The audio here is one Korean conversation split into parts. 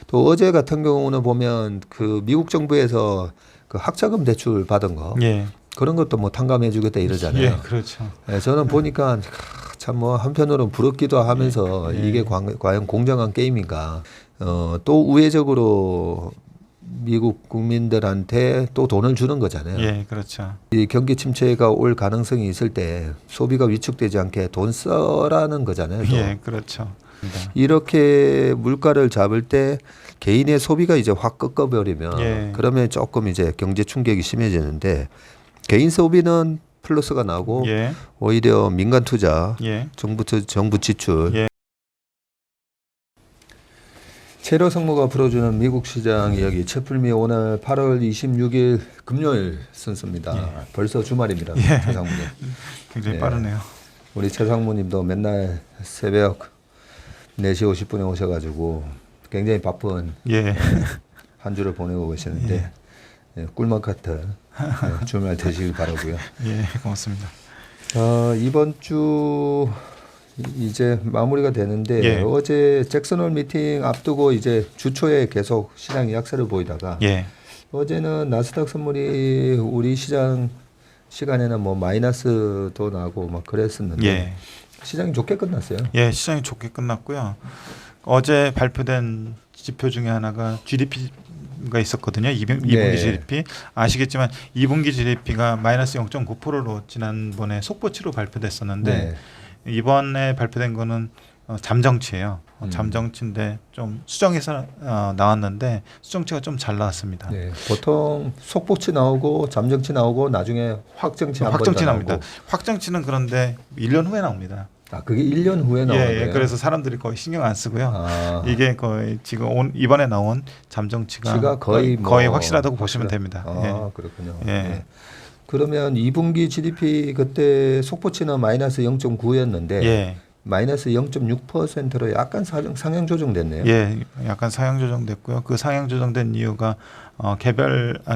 또 어제 같은 경우는 보면 그 미국 정부에서 그 학자금 대출 받은 거 예. 그런 것도 뭐 탕감해주겠다 이러잖아요. 예, 그렇죠. 예, 저는 보니까 참 뭐 한편으로는 부럽기도 하면서 예. 이게 과연 공정한 게임인가. 또 우회적으로 미국 국민들한테 또 돈을 주는 거잖아요. 예, 그렇죠. 이 경기 침체가 올 가능성이 있을 때 소비가 위축되지 않게 돈 써라는 거잖아요. 또. 예, 그렇죠. 이렇게 물가를 잡을 때 개인의 소비가 이제 확 꺾어버리면 예. 그러면 조금 이제 경제 충격이 심해지는데 개인 소비는 플러스가 나고 예. 오히려 민간 투자, 예. 정부 지출, 예. 체류 성무가 풀어주는 미국 시장 이야기 채플미 오늘 8월 26일 금요일 순서입니다. 예. 벌써 주말입니다. 예. 최상무님. 굉장히 예. 빠르네요. 우리 최상무님도 맨날 새벽 4시 50분에 오셔가지고 굉장히 바쁜 예. 한 주를 보내고 계시는데 예, 꿀맛 같은 주말 되시길 바라고요. 예, 고맙습니다. 이번 주 이제 마무리가 되는데 예. 어제 잭슨홀 미팅 앞두고 이제 주초에 계속 시장이 약세를 보이다가 예. 어제는 나스닥 선물이 우리 시간에는 뭐 마이너스도 나고 막 그랬었는데 예. 시장이 좋게 끝났어요. 예, 시장이 좋게 끝났고요. 어제 발표된 지표 중에 하나가 GDP가 있었거든요. 2분기 네. GDP. 아시겠지만 2분기 GDP가 마이너스 0.9%로 지난번에 속보치로 발표됐었는데 네. 이번에 발표된 거는 잠정치예요. 잠정치인데 좀 수정해서 나왔는데 수정치가 좀 잘 나왔습니다. 네. 보통 속보치 나오고 잠정치 나오고 나중에 확정치 한 번 더 확정치 나오고. 나옵니다. 확정치는 그런데 1년 후에 나옵니다. 아 그게 1년 후에 나오는 예, 거예요? 그래서 사람들이 거의 신경 안 쓰고요. 아, 이게 거의 지금 이번에 나온 잠정치가 지가 거의 확실하다고 보시면 됩니다. 아 그렇군요. 예. 네. 그러면 2분기 GDP 그때 속보치는 마이너스 0.9였는데 예. 마이너스 0.6%로 약간 상향 조정됐네요. 예, 약간 상향 조정됐고요. 그 상향 조정된 이유가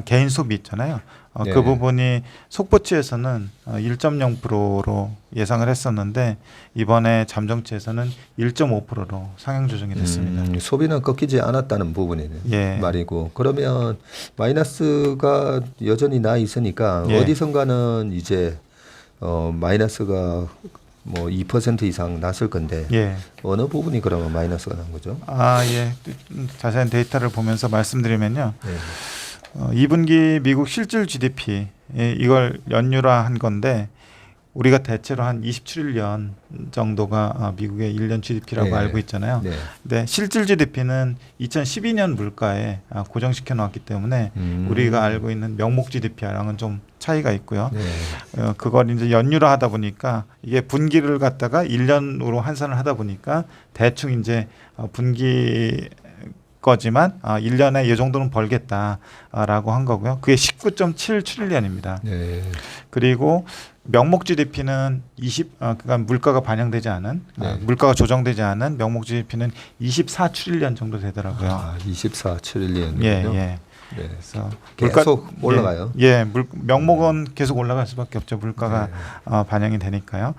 개인 소비 있잖아요. 네. 그 부분이 속보치에서는 1.0%로 예상을 했었는데 이번에 잠정치에서는 1.5%로 상향 조정이 됐습니다. 소비는 꺾이지 않았다는 부분이네 예. 말이고 그러면 마이너스가 여전히 나 있으니까 예. 어디선가는 이제 마이너스가 뭐 2% 이상 났을 건데 예. 어느 부분이 그러면 마이너스가 난 거죠? 예. 자세한 데이터를 보면서 말씀드리면요. 네. 2분기 미국 실질 GDP 이걸 연율화한 건데 우리가 대체로 한 27년 정도가 미국의 1년 GDP라고 네. 알고 있잖아요. 네. 근데 실질 GDP는 2012년 물가에 고정시켜 놓았기 때문에 우리가 알고 있는 명목 GDP랑은 좀 차이가 있고요. 네. 그걸 이제 연율화하다 보니까 이게 분기를 갖다가 1년으로 환산을 하다 보니까 대충 이제 분기 거지만 1년에 이 정도는 벌겠다라고 한 거고요. 그게 19.7 트릴리언입니다. 네. 그리고 명목 GDP는 그러니까 물가가 반영되지 않은 네. 물가가 조정되지 않은 명목 GDP는 24 트릴리언 정도 되더라고요. 24 트릴리언. 예, 예. 네. 그래서 계속 올라가요. 명목은 계속 올라갈 수밖에 없죠. 물가가 반영이 되니까요.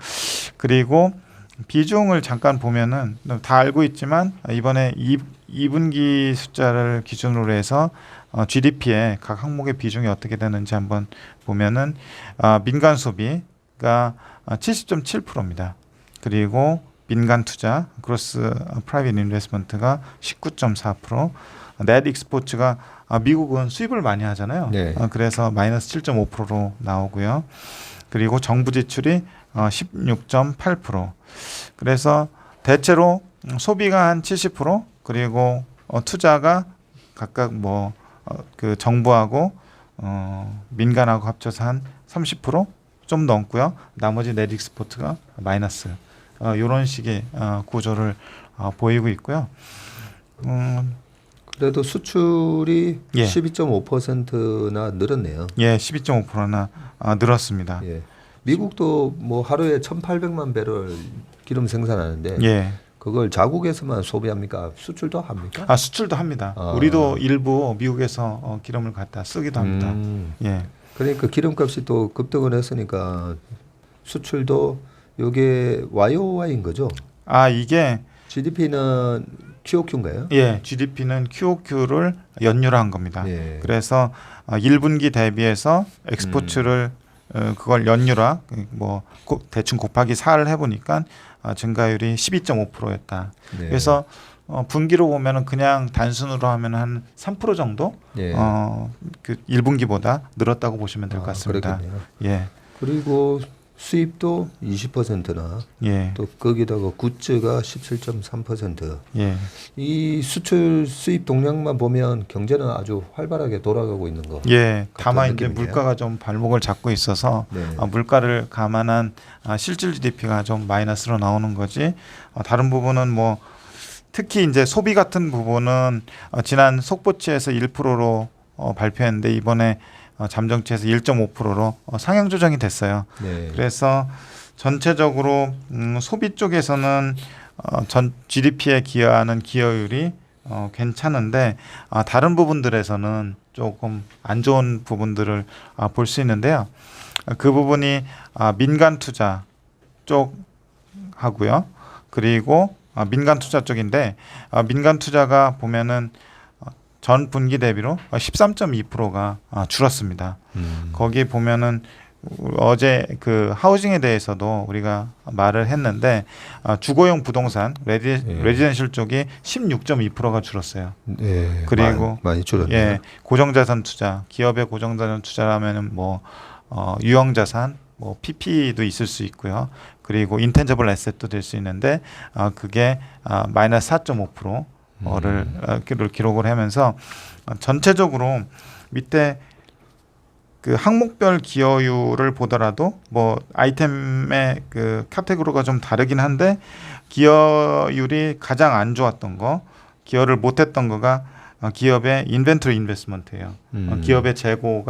그리고 비중을 잠깐 보면은 다 알고 있지만 이번에 2분기 숫자를 기준으로 해서 GDP의 각 항목의 비중이 어떻게 되는지 한번 보면은 민간 소비가 70.7%입니다. 그리고 민간 투자 그로스 프라이빗 인베스트먼트가 19.4%, 넷 익스포츠가 미국은 수입을 많이 하잖아요. 네. 그래서 마이너스 7.5%로 나오고요. 그리고 정부 지출이 16.8%. 그래서 대체로 소비가 한 70% 그리고 투자가 각각 그 정부하고 민간하고 합쳐서 한 30% 넘고요. 나머지 넷 익스포트가 마이너스. 이런 식의 구조를 보이고 있고요. 그래도 수출이 예. 12.5%나 늘었네요. 예, 12.5%나 늘었습니다. 예. 미국도 뭐 하루에 1,800만 배럴 기름 생산하는데 예. 그걸 자국에서만 소비합니까? 수출도 합니까? 수출도 합니다. 우리도 일부 미국에서 기름을 갖다 쓰기도 합니다. 예. 그러니까 기름값이 또 급등을 했으니까 수출도 이게 YOY인 거죠? 이게 GDP는 QOQ인가요? 예, GDP는 QOQ를 연율한 겁니다. 예. 그래서 1분기 대비해서 엑스포츠를 그걸 연율화 뭐 대충 곱하기 4를 해보니까 증가율이 12.5%였다. 네. 그래서 분기로 보면은 그냥 단순으로 하면 한 3% 정도 예. 그 1분기보다 늘었다고 보시면 될 것 같습니다. 그렇겠네요. 예, 그리고 수입도 20%나 예, 또 거기다가 굿즈가 17.3%. 예, 이 수출 수입 동향만 보면 경제는 아주 활발하게 돌아가고 있는 거. 예. 다만 같은 이제 느낌이네요. 물가가 좀 발목을 잡고 있어서 네. 물가를 감안한 실질 GDP가 좀 마이너스로 나오는 거지. 다른 부분은 뭐 특히 이제 소비 같은 부분은 지난 속보치에서 1%로 발표했는데 이번에 잠정치에서 1.5%로 상향 조정이 됐어요. 네. 그래서 전체적으로 소비 쪽에서는 전 GDP에 기여하는 기여율이 괜찮은데 다른 부분들에서는 조금 안 좋은 부분들을 볼 수 있는데요. 그 부분이 민간 투자 쪽 하고요. 그리고 민간 투자 쪽인데 민간 투자가 보면은 전 분기 대비로 13.2%가 줄었습니다. 거기 보면은 어제 그 하우징에 대해서도 우리가 말을 했는데 주거용 부동산 레지던셜 쪽이 16.2%가 줄었어요. 네. 그리고 많이 줄었네요. 예, 고정자산 투자, 기업의 고정자산 투자라면은 뭐 유형자산, 뭐 PP도 있을 수 있고요. 그리고 인텐저블 애셋도 될 수 있는데 그게 마이너스 4.5%를 기록을 하면서 전체적으로 밑에 그 항목별 기여율을 보더라도 뭐 아이템의 그 카테고리가 좀 다르긴 한데 기여율이 가장 안 좋았던 거, 기여를 못했던 거가 기업의 인벤토리 인베스트먼트예요. 기업의 재고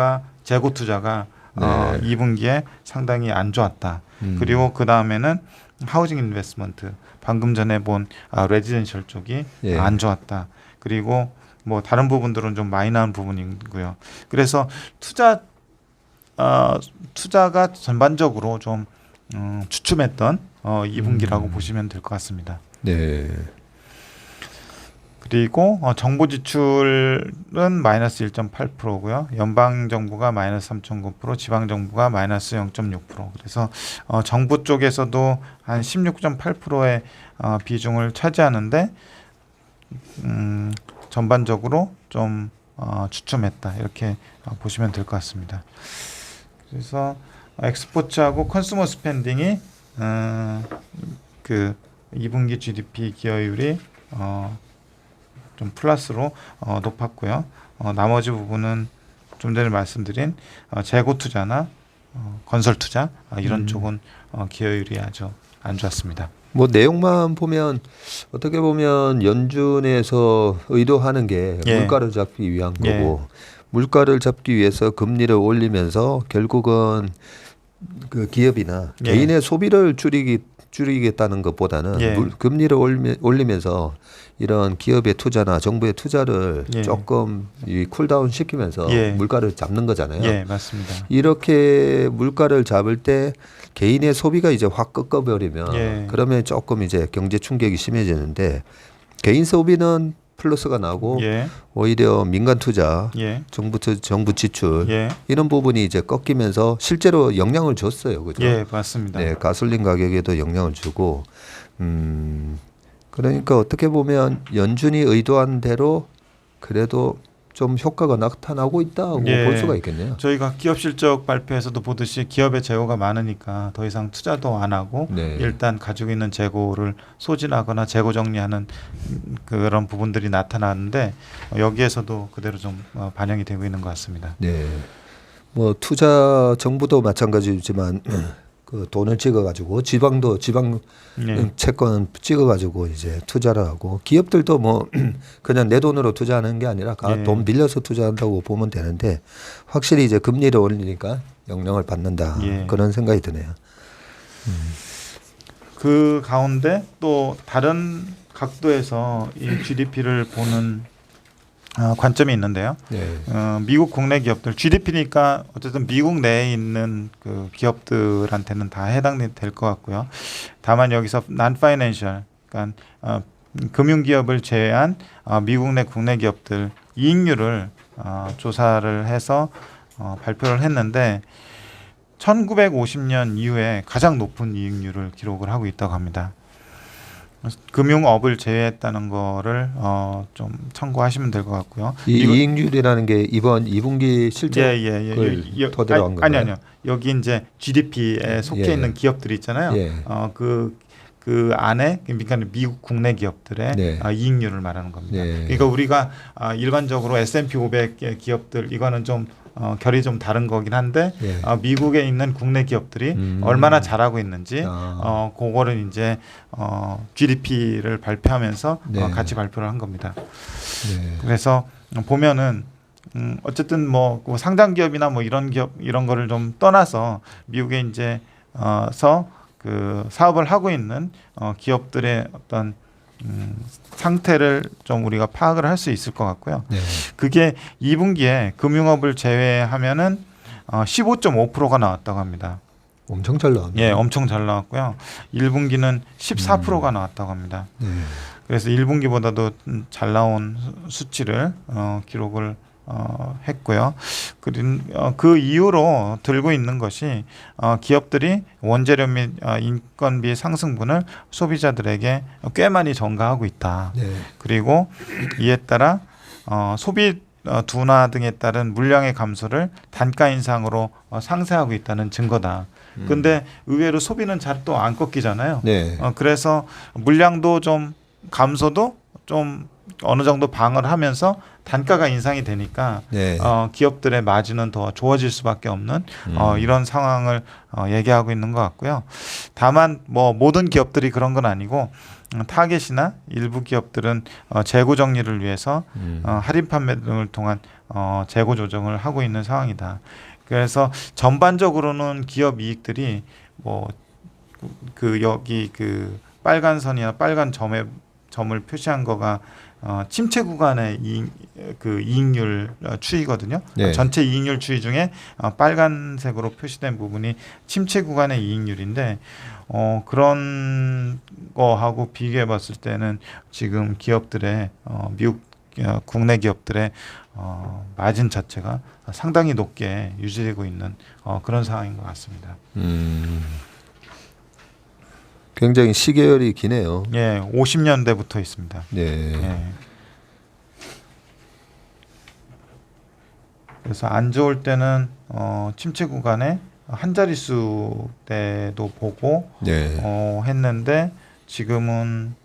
투자가 네. 2분기에 상당히 안 좋았다. 그리고 그 다음에는 하우징 인베스트먼트, 방금 전에 본 레지던셜 쪽이 예. 안 좋았다. 그리고 뭐 다른 부분들은 좀 마이너한 부분이고요. 그래서 투자가 전반적으로 좀 주춤했던 2분기라고 보시면 될 것 같습니다. 네. 그리고 정부 지출은 마이너스 1.8%고요. 연방 정부가 마이너스 3.9%, 지방 정부가 마이너스 0.6%. 그래서 정부 쪽에서도 한 16.8%의 비중을 차지하는데 전반적으로 좀 주춤했다 이렇게 보시면 될 것 같습니다. 그래서 엑스포츠하고 컨슈머 스펜딩이 그 2분기 GDP 기여율이 좀 플러스로 높았고요. 나머지 부분은 좀 전에 말씀드린 재고 투자나 건설 투자 이런 쪽은 기여율이 아주 안 좋았습니다. 뭐 내용만 보면 어떻게 보면 연준에서 의도하는 게 예. 물가를 잡기 위한 예. 거고 물가를 잡기 위해서 금리를 올리면서 결국은 그 기업이나 예. 개인의 소비를 줄이겠다는 것보다는 예. 금리를 올리면서 이런 기업의 투자나 정부의 투자를 예. 조금 이 쿨다운 시키면서 예. 물가를 잡는 거잖아요. 예, 맞습니다. 이렇게 물가를 잡을 때 개인의 소비가 이제 확 꺾어버리면 예. 그러면 조금 이제 경제 충격이 심해지는데 개인 소비는 플러스가 나고 예, 오히려 민간 투자, 예, 정부 지출 예, 이런 부분이 이제 꺾이면서 실제로 영향을 줬어요, 그죠? 예, 맞습니다. 네, 가솔린 가격에도 영향을 주고, 그러니까 어떻게 보면 연준이 의도한 대로 그래도 좀 효과가 나타나고 있다고 예. 볼 수가 있겠네요. 저희가 기업 실적 발표에서도 보듯이 기업의 재고가 많으니까 더 이상 투자도 안 하고 네. 일단 가지고 있는 재고를 소진하거나 재고 정리하는 그런 부분들이 나타나는데 여기에서도 그대로 좀 반영이 되고 있는 것 같습니다. 네. 뭐 투자 정부도 마찬가지지만 그 돈을 찍어가지고 지방 예, 채권 찍어가지고 이제 투자를 하고 기업들도 뭐 그냥 내 돈으로 투자하는 게 아니라 예. 돈 빌려서 투자한다고 보면 되는데 확실히 이제 금리를 올리니까 영향을 받는다 예. 그런 생각이 드네요. 그 가운데 또 다른 각도에서 이 GDP를 보는 관점이 있는데요. 네. 미국 국내 기업들 GDP니까 어쨌든 미국 내에 있는 그 기업들한테는 다 해당될 것 같고요. 다만 여기서 non-financial, 그러니까 금융기업을 제외한 미국 내 국내 기업들 이익률을 조사를 해서 발표를 했는데 1950년 이후에 가장 높은 이익률을 기록을 하고 있다고 합니다. 금융업을 제외했다는 거를 좀 참고하시면 될 것 같고요. 이 이익률이라는 게 이번 2분기 실적을 토대로 한 건가요? 아니요. 여기 이제 GDP에 속해 예. 있는 기업들이 있잖아요. 예. 그 안에 그러니까 미국 국내 기업들의 네. 이익률을 말하는 겁니다. 네. 그러니까 우리가 일반적으로 S&P 500 기업들 이거는 좀 결이 좀 다른 거긴 한데 예. 미국에 있는 국내 기업들이 얼마나 잘하고 있는지 그거를 이제 GDP를 발표하면서 네. 같이 발표를 한 겁니다. 네. 그래서 보면은 어쨌든 뭐 상장 기업이나 뭐 이런 기업 이런 거를 좀 떠나서 미국에 이제 그 사업을 하고 있는 기업들의 어떤 상태를 좀 우리가 파악을 할 수 있을 것 같고요. 네. 그게 2분기에 금융업을 제외하면은 15.5%가 나왔다고 합니다. 엄청 잘 나왔네요. 예, 엄청 잘 나왔고요. 1분기는 14%가 나왔다고 합니다. 네. 그래서 1분기보다도 잘 나온 수치를 기록을 했고요. 그 이후로 들고 있는 것이 기업들이 원재료 및 인건비 상승분을 소비자들에게 꽤 많이 전가하고 있다. 네. 그리고 이에 따라 소비 둔화 등에 따른 물량의 감소를 단가 인상으로 상쇄하고 있다는 증거다. 근데 의외로 소비는 잘 또 안 꺾이잖아요. 네. 그래서 물량도 좀 감소도 좀 어느 정도 방어를 하면서 단가가 인상이 되니까 네. 기업들의 마진은 더 좋아질 수밖에 없는 이런 상황을 얘기하고 있는 것 같고요. 다만 뭐 모든 기업들이 그런 건 아니고 타겟이나 일부 기업들은 재고 정리를 위해서 할인 판매 등을 통한 재고 조정을 하고 있는 상황이다. 그래서 전반적으로는 기업 이익들이 뭐 그 여기 그 빨간 선이나 빨간 점을 표시한 거가 침체 구간의 이익률 추이거든요. 네. 전체 이익률 추이 중에 빨간색으로 표시된 부분이 침체 구간의 이익률인데 그런 거하고 비교해 봤을 때는 지금 기업들의 미국 국내 기업들의 마진 자체가 상당히 높게 유지되고 있는 그런 상황인 것 같습니다. 굉장히 시계열이 기네요. 예, 50년대부터 있습니다. 네. 예. 그래서 안 좋을 때는 침체 구간에 한 자릿수 때도 보고 네. 했는데 지금은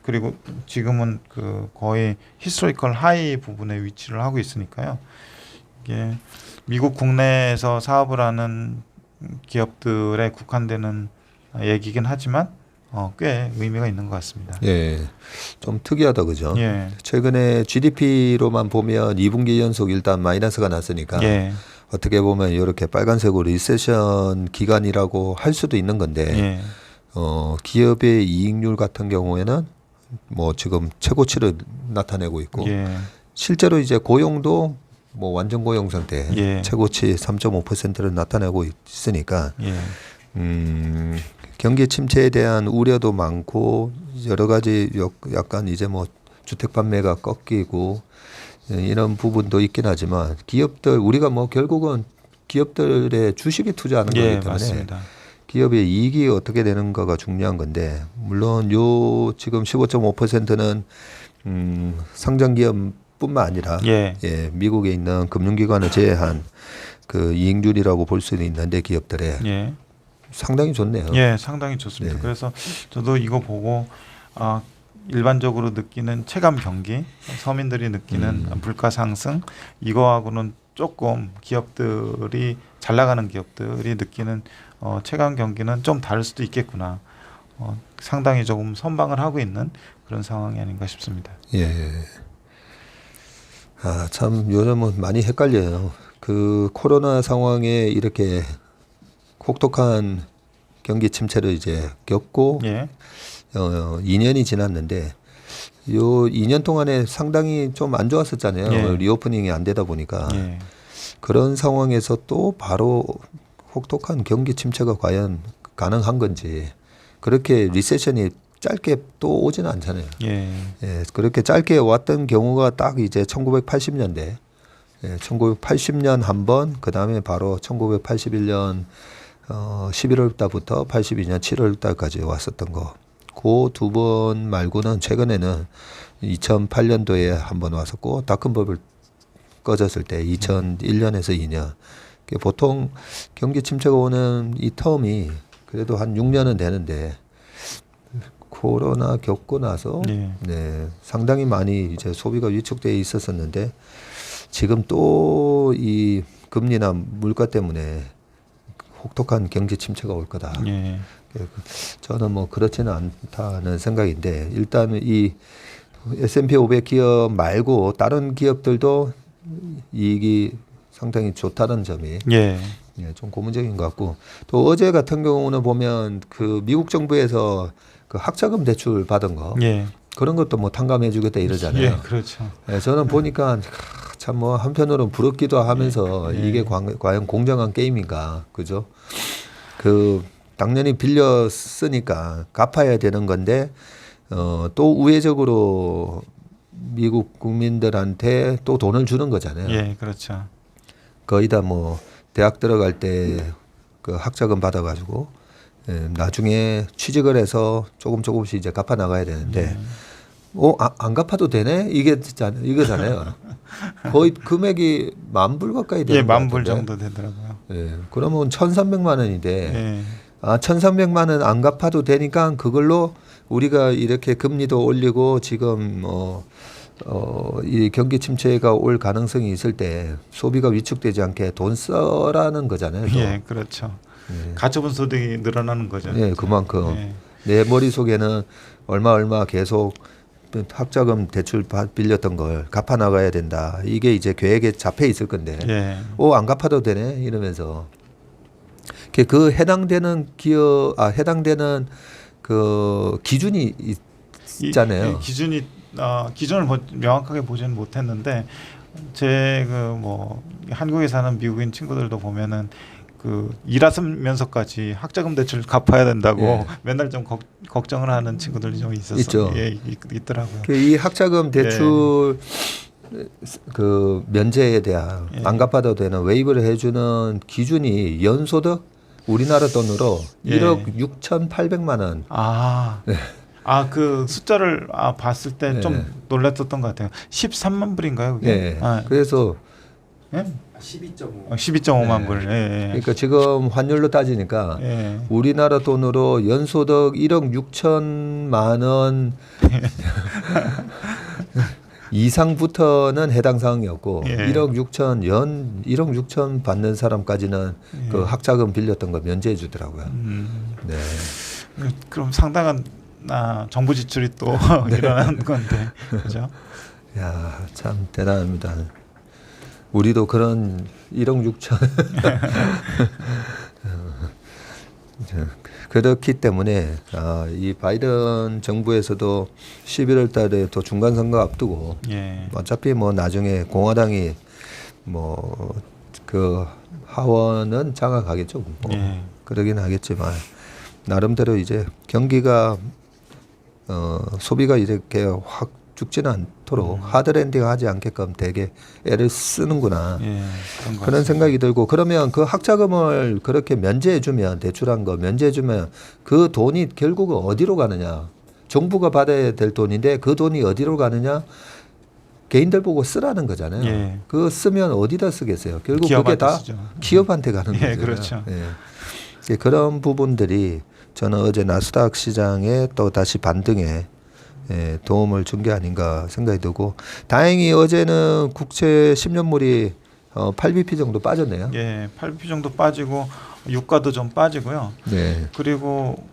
그 거의 히스토리컬 하이 부분에 위치를 하고 있으니까요. 이게 미국 국내에서 사업을 하는 기업들에 국한되는 얘기긴 하지만 꽤 의미가 있는 것 같습니다. 예. 좀 특이하다 그죠? 예. 최근에 GDP로만 보면 2분기 연속 일단 마이너스가 났으니까 예. 어떻게 보면 이렇게 빨간색으로 리세션 기간이라고 할 수도 있는 건데 예. 기업의 이익률 같은 경우에는 뭐 지금 최고치를 나타내고 있고 예. 실제로 이제 고용도 뭐 완전 고용 상태 예. 최고치 3.5%를 나타내고 있으니까 예. 경기 침체에 대한 우려도 많고 여러 가지 약간 이제 뭐 주택 판매가 꺾이고 이런 부분도 있긴 하지만 기업들 우리가 뭐 결국은 기업들의 주식에 투자하는 거기 때문에 맞습니다. 기업의 이익이 어떻게 되는가가 중요한 건데 물론 요 지금 15.5%는 상장 기업뿐만 아니라 예. 미국에 있는 금융기관을 제외한 그 이익률이라고 볼 수는 있는데 기업들의 예. 상당히 좋네요. 예, 상당히 좋습니다. 네. 그래서 저도 이거 보고 일반적으로 느끼는 체감 경기, 서민들이 느끼는 물가 상승 이거하고는 조금 기업들이 잘 나가는 기업들이 느끼는 체감 경기는 좀 다를 수도 있겠구나. 상당히 조금 선방을 하고 있는 그런 상황이 아닌가 싶습니다. 예. 참 요즘은 많이 헷갈려요. 그 코로나 상황에 이렇게 혹독한 경기 침체를 이제 겪고 예. 2년이 지났는데 요 2년 동안에 상당히 좀 안 좋았었잖아요. 예. 리오프닝이 안 되다 보니까 예. 그런 상황에서 또 바로 혹독한 경기 침체가 과연 가능한 건지 그렇게 리세션이 짧게 또 오지는 않잖아요. 예. 예, 그렇게 짧게 왔던 경우가 딱 이제 1980년대, 예, 1980년 한 번, 그 다음에 바로 1981년 11월 달부터 82년 7월 달까지 왔었던 거. 그 두 번 말고는 최근에는 2008년도에 한 번 왔었고 다큰법을 꺼졌을 때 2001년에서 2년. 보통 경기 침체가 오는 이 텀이 그래도 한 6년은 되는데 코로나 겪고 나서 예. 네, 상당히 많이 이제 소비가 위축돼 있었었는데 지금 또 이 금리나 물가 때문에 혹독한 경제 침체가 올 거다. 예. 저는 뭐 그렇지는 않다는 생각인데 일단 이 S&P 500 기업 말고 다른 기업들도 이익이 상당히 좋다는 점이 예. 예, 좀 고무적인 것 같고 또 어제 같은 경우는 보면 그 미국 정부에서 그 학자금 대출 받은 거 예. 그런 것도 뭐 탕감해주겠다 이러잖아요. 예, 그렇죠. 예, 저는 보니까 참 뭐 한편으로는 부럽기도 하면서 예. 이게 과연 공정한 게임인가, 그죠? 그 당연히 빌려 쓰니까 갚아야 되는 건데 또 우회적으로 미국 국민들한테 또 돈을 주는 거잖아요. 예, 그렇죠. 거의 다 뭐 대학 들어갈 때 그 학자금 받아가지고 예, 나중에 취직을 해서 조금씩 이제 갚아 나가야 되는데 안 갚아도 되네 이거잖아요. 거의 금액이 10,000불 가까이 되는 예, 것 10,000불 같은데. 정도 되더라고요. 예, 그러면 1,300만 원인데 예. 1,300만 원 안 갚아도 되니까 그걸로 우리가 이렇게 금리도 올리고 지금 이 경기 침체가 올 가능성이 있을 때 소비가 위축되지 않게 돈 써라는 거잖아요. 또. 예, 그렇죠. 예. 가처분 소득이 늘어나는 거죠. 예, 그만큼 예. 내 머릿속에는 얼마 계속 학자금 대출 빌렸던 걸 갚아 나가야 된다. 이게 이제 계획에 잡혀 있을 건데. 예. 안 갚아도 되네 이러면서 그 해당되는 해당되는 그 기준이 있잖아요. 이 기준이 기준을 명확하게 보지는 못했는데 제 그 뭐 한국에 사는 미국인 친구들도 보면은 그 일하면서까지 학자금 대출 갚아야 된다고 예. 맨날 좀 걱정을 하는 친구들이 좀 있었어요. 있죠. 예, 있더라고요. 이 학자금 대출 그 면제에 대한 예. 안 갚아도 되는 웨이브를 해주는 기준이 연소득 우리나라 돈으로 예. 1억 6,800만 원. 그 숫자를 봤을 때 좀 예. 놀랐었던 것 같아요. 13만 불인가요, 그게? 예. 그래서 예? 12.5. 12.5만 예. 불. 예. 그러니까 지금 환율로 따지니까 예. 우리나라 돈으로 연소득 1억 6천만 원 이상부터는 해당 사항이었고 예. 1억 6천 받는 사람까지는 예. 그 학자금 빌렸던 거 면제해 주더라고요. 네. 그럼 상당한 정부 지출이 또 일어나는 건데, 그죠? 야, 참 대단합니다. 우리도 그런 1억 6천 그렇기 때문에 이 바이든 정부에서도 11월 달에 또 중간 선거 앞두고 예. 어차피 뭐 나중에 공화당이 뭐 그 하원은 장악하겠죠. 뭐 예. 그러긴 하겠지만 나름대로 이제 경기가 소비가 이렇게 확 죽지는 않도록 하드랜딩하지 않게끔 되게 애를 쓰는구나. 예. 그런 생각이 들고 그러면 그 학자금을 그렇게 면제해주면 대출한 거 면제해주면 그 돈이 결국은 어디로 가느냐. 정부가 받아야 될 돈인데 그 돈이 어디로 가느냐. 개인들 보고 쓰라는 거잖아요. 예. 그거 쓰면 어디다 쓰겠어요. 결국 그게 기업한테 다 쓰죠. 기업한테 가는 예, 거잖아요. 그렇죠. 예. 그런 부분들이 저는 어제 나스닥 시장에 또 다시 반등에 도움을 준 게 아닌가 생각이 들고 다행히 어제는 국채 10년물이 8bp 정도 빠졌네요. 예, 8bp 정도 빠지고 유가도 좀 빠지고요. 네. 그리고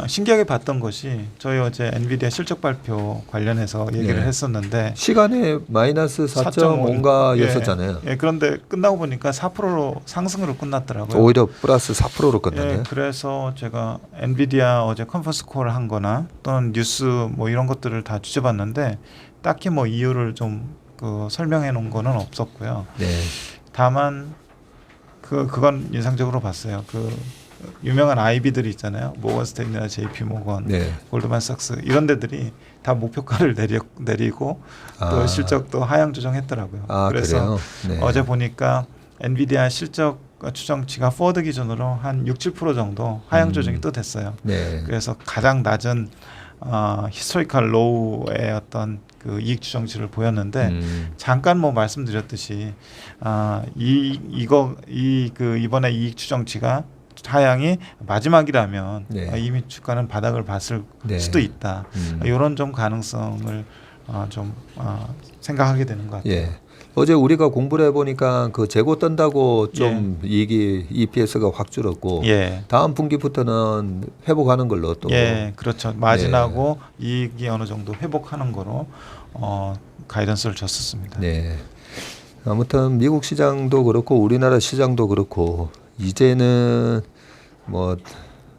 신기하게 봤던 것이 저희 어제 엔비디아 실적 발표 관련해서 얘기를 네. 했었는데 시간에 마이너스 4.5인가였었잖아요. 예, 그런데 끝나고 보니까 4%로 상승으로 끝났더라고요. 오히려 플러스 4%로 끝났네요. 예, 그래서 제가 엔비디아 어제 컨퍼런스 콜을 한 거나 또는 뉴스 뭐 이런 것들을 다 뒤져봤는데 딱히 뭐 이유를 좀 설명해 놓은 거는 없었고요. 네. 다만 그건 인상적으로 봤어요. 유명한 IB들이 있잖아요. 모건 스탠리나 JP 모건, 네. 골드만삭스 이런 데들이 다 목표가를 내리고 또 실적도 하향 조정했더라고요. 그래서 그래요? 네. 어제 보니까 엔비디아 실적 추정치가 포워드 기준으로 한 6-7% 정도 하향 조정이 또 됐어요. 네. 그래서 가장 낮은 히스토리컬 로우의 어떤 그 이익 추정치를 보였는데 잠깐 뭐 말씀드렸듯이 이번에 이익 추정치가 하향이 마지막이라면 네. 이미 주가는 바닥을 봤을 네. 수도 있다. 이런 좀 가능성을 생각하게 되는 것 같아요. 예. 어제 우리가 공부를 해보니까 그 재고 뜬다고 좀 이익이 EPS가 확 줄었고 예. 다음 분기부터는 회복하는 걸로 또 예, 그렇죠. 마진하고 이익이 어느 정도 회복하는 거로 가이던스를 줬었습니다. 네. 아무튼 미국 시장도 그렇고 우리나라 시장도 그렇고 이제는 뭐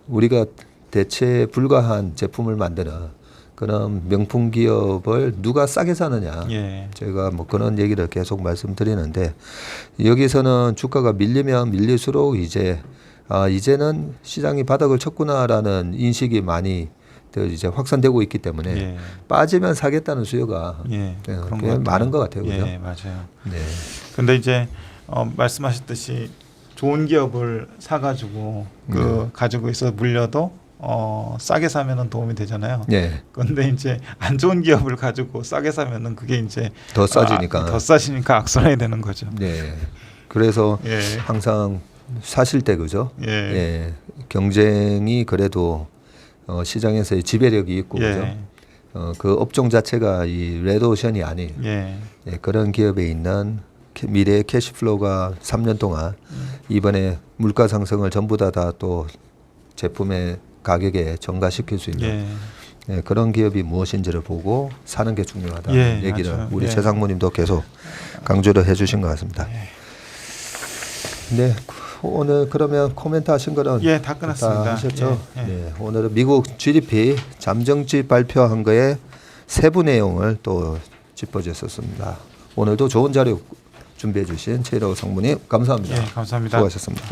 우리가 대체 불가한 제품을 만드는 그런 명품 기업을 누가 싸게 사느냐. 예. 제가 뭐 그런 얘기를 계속 말씀드리는데 여기서는 주가가 밀리면 밀릴수록 이제는 시장이 바닥을 쳤구나라는 인식이 많이 이제 확산되고 있기 때문에 예. 빠지면 사겠다는 수요가 그런 꽤 많은 것 같아요. 그죠? 예, 맞아요. 네. 근데 이제 말씀하셨듯이 좋은 기업을 사가지고 가지고 있어 물려도 싸게 사면은 도움이 되잖아요. 네. 그런데 이제 안 좋은 기업을 가지고 싸게 사면은 그게 이제 더 싸지니까. 더 싸지니까 악순환이 되는 거죠. 네. 그래서 예. 항상 사실 때 그죠? 예. 예. 경쟁이 그래도 시장에서의 지배력이 있고 그죠? 그 업종 자체가 이 레드오션이 아닌 예. 그런 기업에 있는 미래의 캐시플로우가 3년 동안 이번에 물가 상승을 전부 다 또 제품의 가격에 전가시킬 수 있는 그런 기업이 무엇인지를 보고 사는 게 중요하다는 얘기를 맞아요. 우리 최 상무님도 계속 강조를 해주신 것 같습니다. 네, 오늘 그러면 코멘트 하신 거는 다 끝났습니다. 다 하셨죠? 네, 오늘은 미국 GDP 잠정치 발표한 거에 세부 내용을 또 짚어주셨습니다. 오늘도 좋은 자료 준비해 주신 최일호 상무님 감사합니다. 감사합니다. 수고하셨습니다.